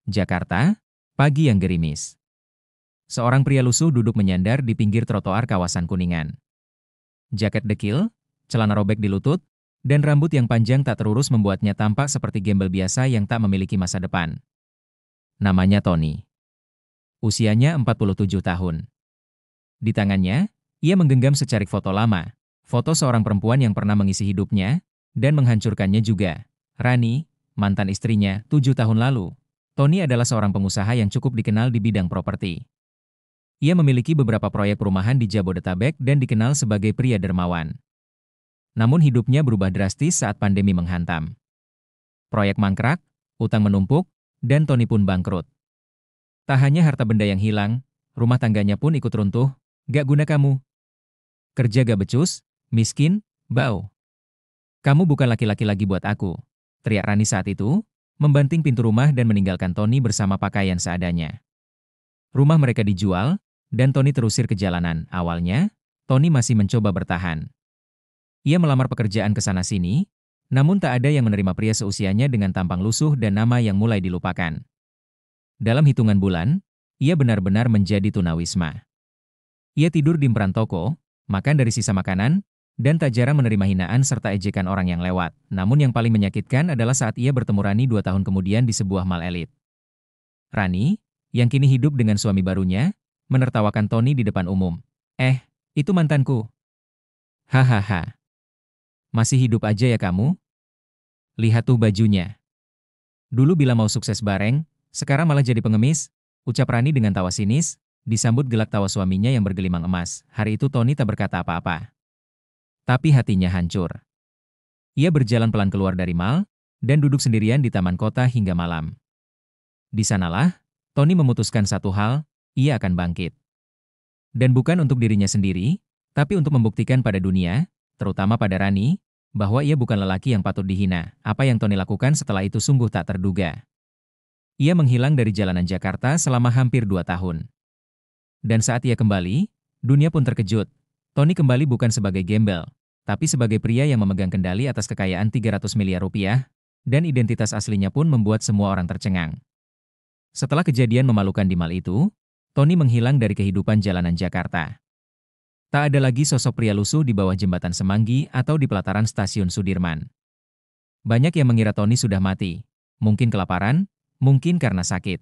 Jakarta, pagi yang gerimis. Seorang pria lusuh duduk menyandar di pinggir trotoar kawasan Kuningan. Jaket dekil, celana robek di lutut, dan rambut yang panjang tak terurus membuatnya tampak seperti gembel biasa yang tak memiliki masa depan. Namanya Tony. Usianya 47 tahun. Di tangannya, ia menggenggam secarik foto lama, foto seorang perempuan yang pernah mengisi hidupnya, dan menghancurkannya juga. Rani, mantan istrinya, 7 tahun lalu. Tony adalah seorang pengusaha yang cukup dikenal di bidang properti. Ia memiliki beberapa proyek perumahan di Jabodetabek dan dikenal sebagai pria dermawan. Namun hidupnya berubah drastis saat pandemi menghantam. Proyek mangkrak, utang menumpuk, dan Tony pun bangkrut. Tak hanya harta benda yang hilang, rumah tangganya pun ikut runtuh. Gak guna kamu. Kerja gak becus, miskin, bau. Kamu bukan laki-laki lagi buat aku, teriak Rani saat itu, membanting pintu rumah dan meninggalkan Tony bersama pakaian seadanya. Rumah mereka dijual, dan Tony terusir ke jalanan. Awalnya, Tony masih mencoba bertahan. Ia melamar pekerjaan ke sana-sini, namun tak ada yang menerima pria seusianya dengan tampang lusuh dan nama yang mulai dilupakan. Dalam hitungan bulan, ia benar-benar menjadi tunawisma. Ia tidur di emperan toko, makan dari sisa makanan, dan tak jarang menerima hinaan serta ejekan orang yang lewat. Namun yang paling menyakitkan adalah saat ia bertemu Rani 2 tahun kemudian di sebuah mall elit. Rani, yang kini hidup dengan suami barunya, menertawakan Tony di depan umum. Itu mantanku. Hahaha. Masih hidup aja ya kamu? Lihat tuh bajunya. Dulu bila mau sukses bareng, sekarang malah jadi pengemis, ucap Rani dengan tawa sinis, disambut gelak tawa suaminya yang bergelimang emas. Hari itu Tony tak berkata apa-apa. Tapi hatinya hancur. Ia berjalan pelan keluar dari mall, dan duduk sendirian di taman kota hingga malam. Di sanalah, Tony memutuskan satu hal, ia akan bangkit. Dan bukan untuk dirinya sendiri, tapi untuk membuktikan pada dunia, terutama pada Rani, bahwa ia bukan lelaki yang patut dihina. Apa yang Tony lakukan setelah itu sungguh tak terduga. Ia menghilang dari jalanan Jakarta selama hampir 2 tahun. Dan saat ia kembali, dunia pun terkejut. Tony kembali bukan sebagai gembel, tapi sebagai pria yang memegang kendali atas kekayaan 300 miliar rupiah, dan identitas aslinya pun membuat semua orang tercengang. Setelah kejadian memalukan di mall itu, Tony menghilang dari kehidupan jalanan Jakarta. Tak ada lagi sosok pria lusuh di bawah jembatan Semanggi atau di pelataran stasiun Sudirman. Banyak yang mengira Tony sudah mati, mungkin kelaparan, mungkin karena sakit.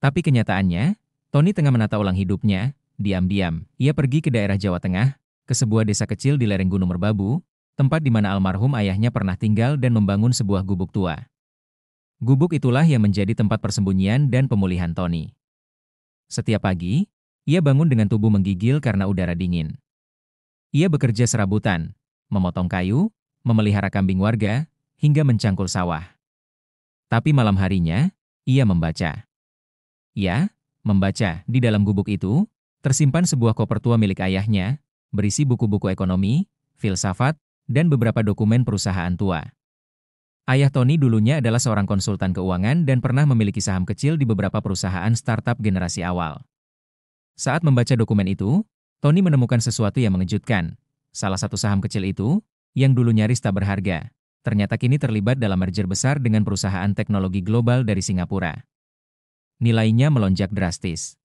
Tapi kenyataannya, Tony tengah menata ulang hidupnya. Diam-diam, ia pergi ke daerah Jawa Tengah, ke sebuah desa kecil di lereng Gunung Merbabu, tempat di mana almarhum ayahnya pernah tinggal dan membangun sebuah gubuk tua. Gubuk itulah yang menjadi tempat persembunyian dan pemulihan Tony. Setiap pagi, ia bangun dengan tubuh menggigil karena udara dingin. Ia bekerja serabutan, memotong kayu, memelihara kambing warga, hingga mencangkul sawah. Tapi malam harinya, ia membaca. Ya, membaca. Di dalam gubuk itu, tersimpan sebuah koper tua milik ayahnya, berisi buku-buku ekonomi, filsafat, dan beberapa dokumen perusahaan tua. Ayah Tony dulunya adalah seorang konsultan keuangan dan pernah memiliki saham kecil di beberapa perusahaan startup generasi awal. Saat membaca dokumen itu, Tony menemukan sesuatu yang mengejutkan. Salah satu saham kecil itu, yang dulu nyaris tak berharga, ternyata kini terlibat dalam merger besar dengan perusahaan teknologi global dari Singapura. Nilainya melonjak drastis.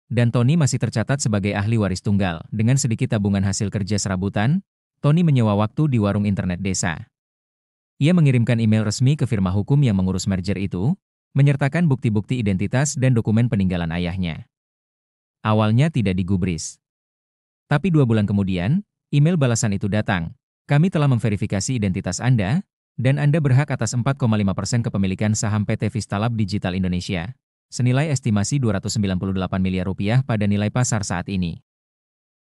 Dan Tony masih tercatat sebagai ahli waris tunggal. Dengan sedikit tabungan hasil kerja serabutan, Tony menyewa waktu di warung internet desa. Ia mengirimkan email resmi ke firma hukum yang mengurus merger itu, menyertakan bukti-bukti identitas dan dokumen peninggalan ayahnya. Awalnya tidak digubris. Tapi 2 bulan kemudian, email balasan itu datang. Kami telah memverifikasi identitas Anda, dan Anda berhak atas 4,5% kepemilikan saham PT Vistalab Digital Indonesia, senilai estimasi 298 miliar rupiah pada nilai pasar saat ini.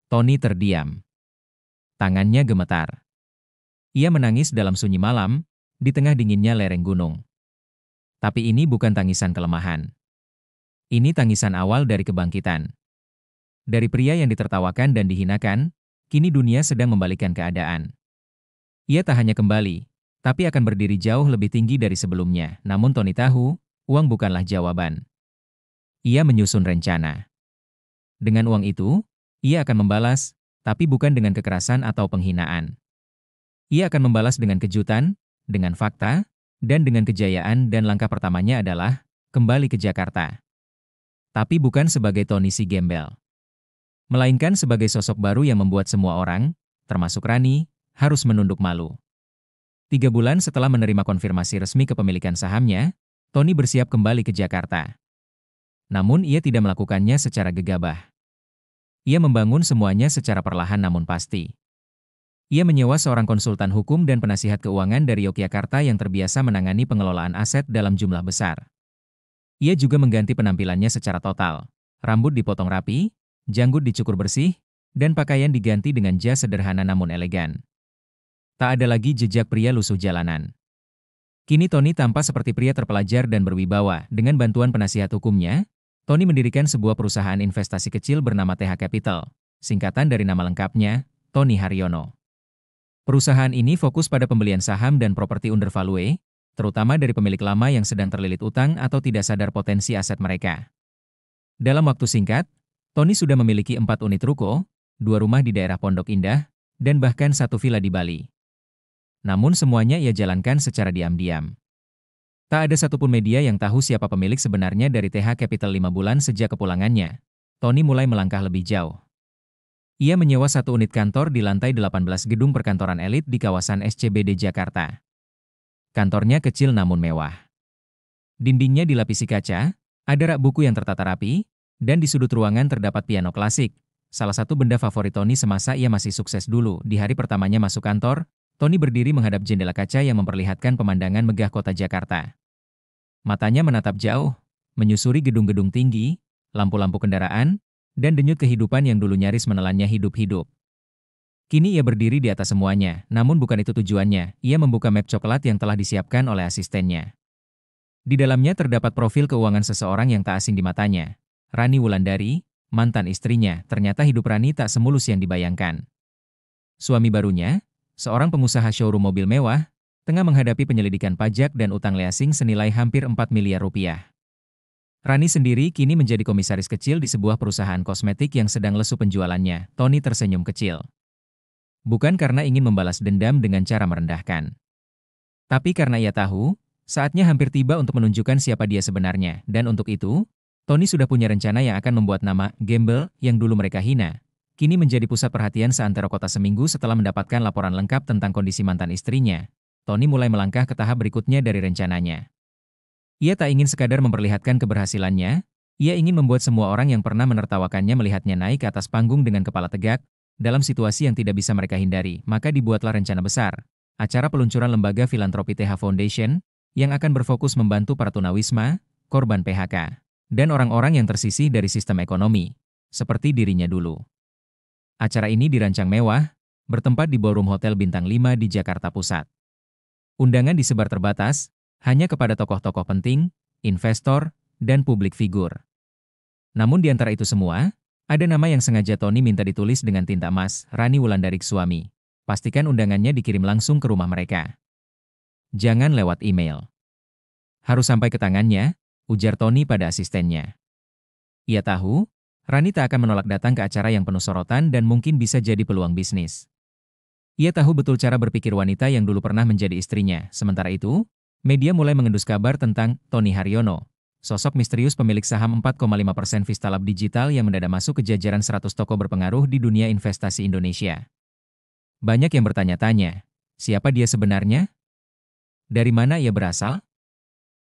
Tony terdiam. Tangannya gemetar. Ia menangis dalam sunyi malam, di tengah dinginnya lereng gunung. Tapi ini bukan tangisan kelemahan. Ini tangisan awal dari kebangkitan. Dari pria yang ditertawakan dan dihinakan, kini dunia sedang membalikkan keadaan. Ia tak hanya kembali, tapi akan berdiri jauh lebih tinggi dari sebelumnya. Namun Tony tahu, uang bukanlah jawaban. Ia menyusun rencana. Dengan uang itu, ia akan membalas, tapi bukan dengan kekerasan atau penghinaan. Ia akan membalas dengan kejutan, dengan fakta, dan dengan kejayaan, dan langkah pertamanya adalah kembali ke Jakarta. Tapi bukan sebagai Tony si gembel. Melainkan sebagai sosok baru yang membuat semua orang, termasuk Rani, harus menunduk malu. 3 bulan setelah menerima konfirmasi resmi kepemilikan sahamnya, Tony bersiap kembali ke Jakarta. Namun ia tidak melakukannya secara gegabah. Ia membangun semuanya secara perlahan namun pasti. Ia menyewa seorang konsultan hukum dan penasihat keuangan dari Yogyakarta yang terbiasa menangani pengelolaan aset dalam jumlah besar. Ia juga mengganti penampilannya secara total. Rambut dipotong rapi, janggut dicukur bersih, dan pakaian diganti dengan jas sederhana namun elegan. Tak ada lagi jejak pria lusuh jalanan. Kini Tony tampak seperti pria terpelajar dan berwibawa. Dengan bantuan penasihat hukumnya, Tony mendirikan sebuah perusahaan investasi kecil bernama TH Capital, singkatan dari nama lengkapnya, Tony Haryono. Perusahaan ini fokus pada pembelian saham dan properti undervalue, terutama dari pemilik lama yang sedang terlilit utang atau tidak sadar potensi aset mereka. Dalam waktu singkat, Tony sudah memiliki 4 unit ruko, 2 rumah di daerah Pondok Indah, dan bahkan 1 villa di Bali. Namun semuanya ia jalankan secara diam-diam. Tak ada satupun media yang tahu siapa pemilik sebenarnya dari TH Capital 5 bulan sejak kepulangannya. Tony mulai melangkah lebih jauh. Ia menyewa 1 unit kantor di lantai 18 gedung perkantoran elit di kawasan SCBD Jakarta. Kantornya kecil namun mewah. Dindingnya dilapisi kaca, ada rak buku yang tertata rapi, dan di sudut ruangan terdapat piano klasik. Salah satu benda favorit Tony semasa ia masih sukses dulu. Di hari pertamanya masuk kantor, Tony berdiri menghadap jendela kaca yang memperlihatkan pemandangan megah kota Jakarta. Matanya menatap jauh, menyusuri gedung-gedung tinggi, lampu-lampu kendaraan, dan denyut kehidupan yang dulu nyaris menelannya hidup-hidup. Kini ia berdiri di atas semuanya, namun bukan itu tujuannya. Ia membuka map coklat yang telah disiapkan oleh asistennya. Di dalamnya terdapat profil keuangan seseorang yang tak asing di matanya. Rani Wulandari, mantan istrinya. Ternyata hidup Rani tak semulus yang dibayangkan. Suami barunya, seorang pengusaha showroom mobil mewah, tengah menghadapi penyelidikan pajak dan utang leasing senilai hampir 4 miliar rupiah. Rani sendiri kini menjadi komisaris kecil di sebuah perusahaan kosmetik yang sedang lesu penjualannya. Tony tersenyum kecil. Bukan karena ingin membalas dendam dengan cara merendahkan. Tapi karena ia tahu, saatnya hampir tiba untuk menunjukkan siapa dia sebenarnya. Dan untuk itu, Tony sudah punya rencana yang akan membuat nama gembel yang dulu mereka hina, kini menjadi pusat perhatian seantero kota. Seminggu setelah mendapatkan laporan lengkap tentang kondisi mantan istrinya, Tony mulai melangkah ke tahap berikutnya dari rencananya. Ia tak ingin sekadar memperlihatkan keberhasilannya, ia ingin membuat semua orang yang pernah menertawakannya melihatnya naik ke atas panggung dengan kepala tegak, dalam situasi yang tidak bisa mereka hindari. Maka dibuatlah rencana besar, acara peluncuran lembaga filantropi TH Foundation, yang akan berfokus membantu para tunawisma, korban PHK, dan orang-orang yang tersisih dari sistem ekonomi, seperti dirinya dulu. Acara ini dirancang mewah, bertempat di ballroom Hotel Bintang 5 di Jakarta Pusat. Undangan disebar terbatas, hanya kepada tokoh-tokoh penting, investor, dan publik figur. Namun di antara itu semua, ada nama yang sengaja Tony minta ditulis dengan tinta emas, Rani Wulandari suami. Pastikan undangannya dikirim langsung ke rumah mereka. Jangan lewat email. Harus sampai ke tangannya, ujar Tony pada asistennya. Ia tahu, Rani tak akan menolak datang ke acara yang penuh sorotan dan mungkin bisa jadi peluang bisnis. Ia tahu betul cara berpikir wanita yang dulu pernah menjadi istrinya. Sementara itu, media mulai mengendus kabar tentang Tony Haryono, sosok misterius pemilik saham 4,5% Vistalab Digital yang mendadak masuk ke jajaran 100 toko berpengaruh di dunia investasi Indonesia. Banyak yang bertanya-tanya, siapa dia sebenarnya? Dari mana ia berasal?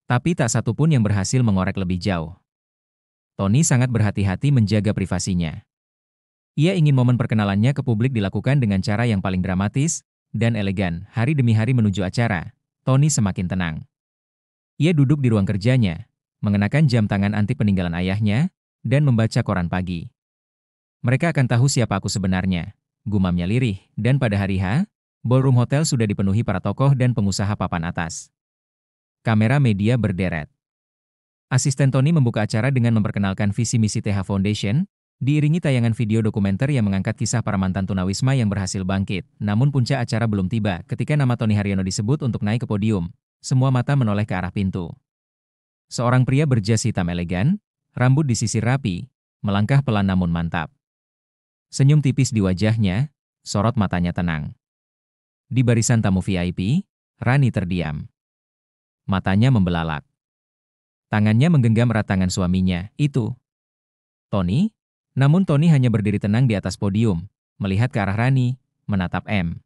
Tapi tak satu pun yang berhasil mengorek lebih jauh. Tony sangat berhati-hati menjaga privasinya. Ia ingin momen perkenalannya ke publik dilakukan dengan cara yang paling dramatis dan elegan. Hari demi hari menuju acara, Tony semakin tenang. Ia duduk di ruang kerjanya, mengenakan jam tangan antik peninggalan ayahnya, dan membaca koran pagi. Mereka akan tahu siapa aku sebenarnya, gumamnya lirih, dan pada hari H, ballroom hotel sudah dipenuhi para tokoh dan pengusaha papan atas. Kamera media berderet. Asisten Tony membuka acara dengan memperkenalkan visi misi TH Foundation, diiringi tayangan video dokumenter yang mengangkat kisah para mantan tunawisma yang berhasil bangkit. Namun puncak acara belum tiba ketika nama Tony Haryono disebut untuk naik ke podium. Semua mata menoleh ke arah pintu. Seorang pria berjas hitam elegan, rambut disisir rapi, melangkah pelan namun mantap. Senyum tipis di wajahnya, sorot matanya tenang. Di barisan tamu VIP, Rani terdiam. Matanya membelalak. Tangannya menggenggam erat tangan suaminya, itu. Tony? Namun Tony hanya berdiri tenang di atas podium, melihat ke arah Rani, menatap M.